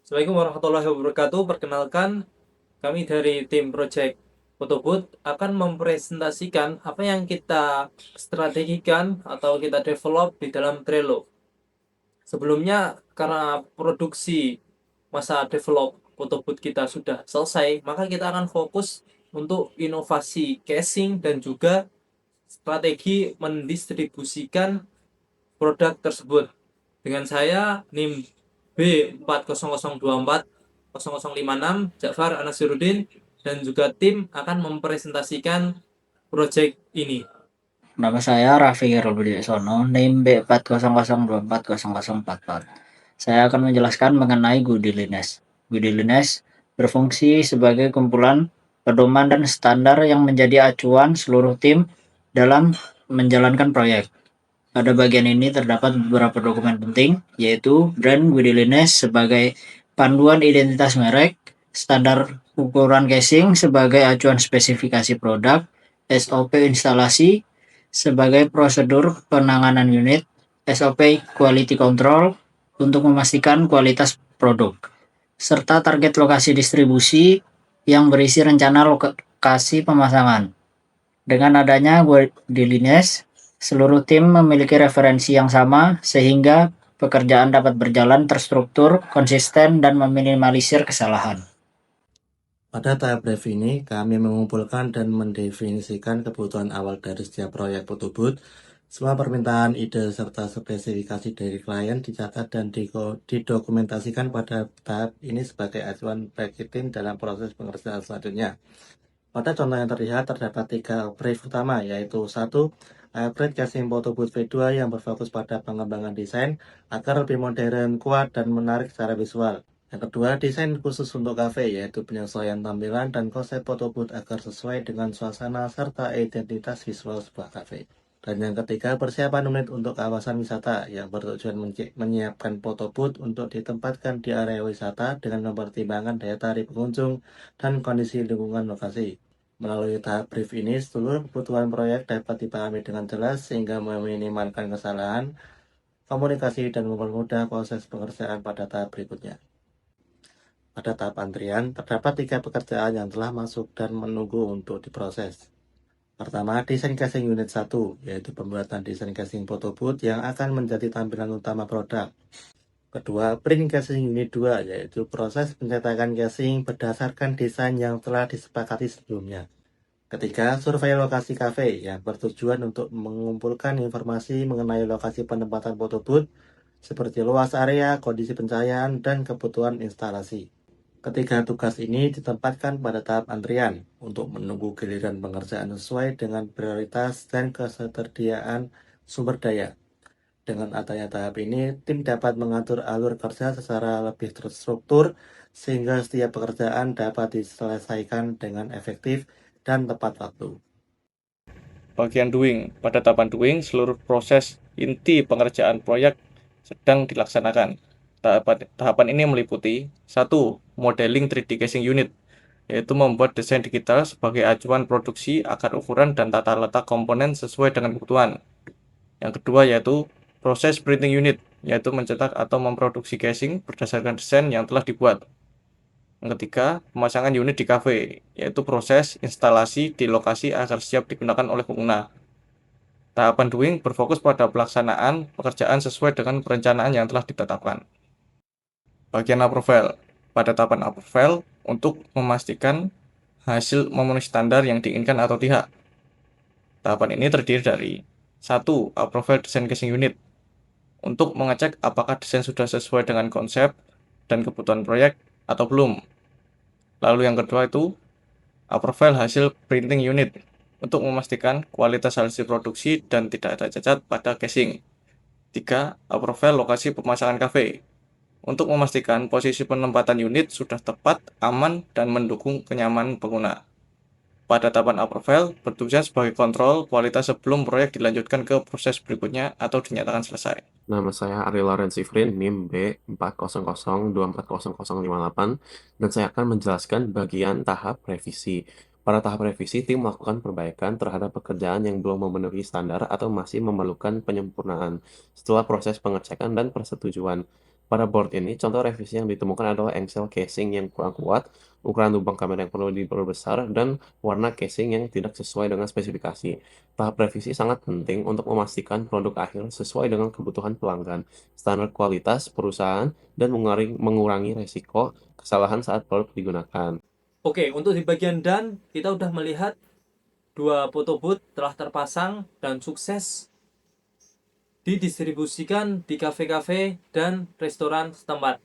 Assalamualaikum warahmatullahi wabarakatuh. Perkenalkan, kami dari tim Project Photobooth akan mempresentasikan apa yang kita strategikan atau kita develop di dalam Trello. Sebelumnya, karena produksi masa develop Photobooth kita sudah selesai, maka kita akan fokus untuk inovasi casing dan juga strategi mendistribusikan produk tersebut. Dengan saya NIM B4002400056 Ja'far Anasiruddin, dan juga tim akan mempresentasikan proyek ini. Nama saya Raffi Robudiosono, NIM B4002400044. Saya akan menjelaskan mengenai Goodilines. Goodilines berfungsi sebagai kumpulan pedoman dan standar yang menjadi acuan seluruh tim dalam menjalankan proyek. Pada bagian ini terdapat beberapa dokumen penting, yaitu brand Goodilines sebagai panduan identitas merek, standar ukuran casing sebagai acuan spesifikasi produk, SOP instalasi sebagai prosedur penanganan unit, SOP quality control untuk memastikan kualitas produk, serta target lokasi distribusi yang berisi rencana lokasi pemasangan. Dengan adanya Guardilines, seluruh tim memiliki referensi yang sama sehingga pekerjaan dapat berjalan terstruktur, konsisten, dan meminimalisir kesalahan. Pada tahap ref ini, kami mengumpulkan dan mendefinisikan kebutuhan awal dari setiap proyek Photobooth. Semua permintaan, ide, serta spesifikasi dari klien dicatat dan didokumentasikan pada tahap ini sebagai acuan bagi tim dalam proses pengerjaan selanjutnya. Pada contoh yang terlihat, terdapat 3 brief utama, yaitu 1. Upgrade casing Photobooth V2 yang berfokus pada pengembangan desain agar lebih modern, kuat, dan menarik secara visual. Yang kedua, desain khusus untuk kafe, yaitu penyesuaian tampilan dan konsep Photobooth agar sesuai dengan suasana serta identitas visual sebuah kafe. Dan yang ketiga, persiapan unit untuk kawasan wisata yang bertujuan menyiapkan Photobooth untuk ditempatkan di area wisata dengan mempertimbangkan daya tarik pengunjung dan kondisi lingkungan lokasi. Melalui tahap brief ini, seluruh kebutuhan proyek dapat dipahami dengan jelas sehingga meminimalkan kesalahan, komunikasi, dan mempermudah proses pengerjaan pada tahap berikutnya. Pada tahap antrian, terdapat 3 pekerjaan yang telah masuk dan menunggu untuk diproses. Pertama, desain casing unit 1, yaitu pembuatan desain casing Photobooth yang akan menjadi tampilan utama produk. Kedua, print casing unit 2, yaitu proses pencetakan casing berdasarkan desain yang telah disepakati sebelumnya. Ketiga, survei lokasi kafe yang bertujuan untuk mengumpulkan informasi mengenai lokasi penempatan Photobooth seperti luas area, kondisi pencahayaan, dan kebutuhan instalasi. Ketiga tugas ini ditempatkan pada tahap antrian untuk menunggu giliran pengerjaan sesuai dengan prioritas dan ketersediaan sumber daya. Dengan adanya tahap ini, tim dapat mengatur alur kerja secara lebih terstruktur sehingga setiap pekerjaan dapat diselesaikan dengan efektif dan tepat waktu. Bagian doing. Pada tahapan doing, seluruh proses inti pengerjaan proyek sedang dilaksanakan. Tahapan ini meliputi 1. Modeling 3D casing unit, yaitu membuat desain digital sebagai acuan produksi agar ukuran dan tata letak komponen sesuai dengan kebutuhan. Yang kedua yaitu proses printing unit, yaitu mencetak atau memproduksi casing berdasarkan desain yang telah dibuat. Yang ketiga, pemasangan unit di kafe, yaitu proses instalasi di lokasi agar siap digunakan oleh pengguna. Tahapan doing berfokus pada pelaksanaan pekerjaan sesuai dengan perencanaan yang telah ditetapkan. Bagian approval. Pada tahapan approval, untuk memastikan hasil memenuhi standar yang diinginkan atau tidak. Tahapan ini terdiri dari 1. Approval desain casing unit, untuk mengecek apakah desain sudah sesuai dengan konsep dan kebutuhan proyek atau belum. Lalu yang kedua itu approval hasil printing unit, untuk memastikan kualitas hasil produksi dan tidak ada cacat pada casing. 3. Approval lokasi pemasangan kafe, untuk memastikan posisi penempatan unit sudah tepat, aman, dan mendukung kenyamanan pengguna. Pada tahapan approval, bertujuan sebagai kontrol kualitas sebelum proyek dilanjutkan ke proses berikutnya atau dinyatakan selesai. Nama saya Ari Lawrence Ifrin, NIM B4002400058, dan saya akan menjelaskan bagian tahap revisi. Pada tahap revisi, tim melakukan perbaikan terhadap pekerjaan yang belum memenuhi standar atau masih memerlukan penyempurnaan setelah proses pengecekan dan persetujuan. Pada board ini, contoh revisi yang ditemukan adalah engsel casing yang kurang kuat, ukuran lubang kamera yang perlu diperbesar, dan warna casing yang tidak sesuai dengan spesifikasi. Tahap revisi sangat penting untuk memastikan produk akhir sesuai dengan kebutuhan pelanggan, standar kualitas perusahaan, dan mengurangi resiko kesalahan saat produk digunakan. Oke, untuk di bagian dan kita udah melihat dua photobooth telah terpasang dan sukses didistribusikan di kafe-kafe dan restoran setempat.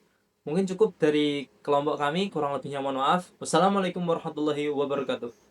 Mungkin cukup dari kelompok kami, kurang lebihnya mohon maaf. Wassalamualaikum warahmatullahi wabarakatuh.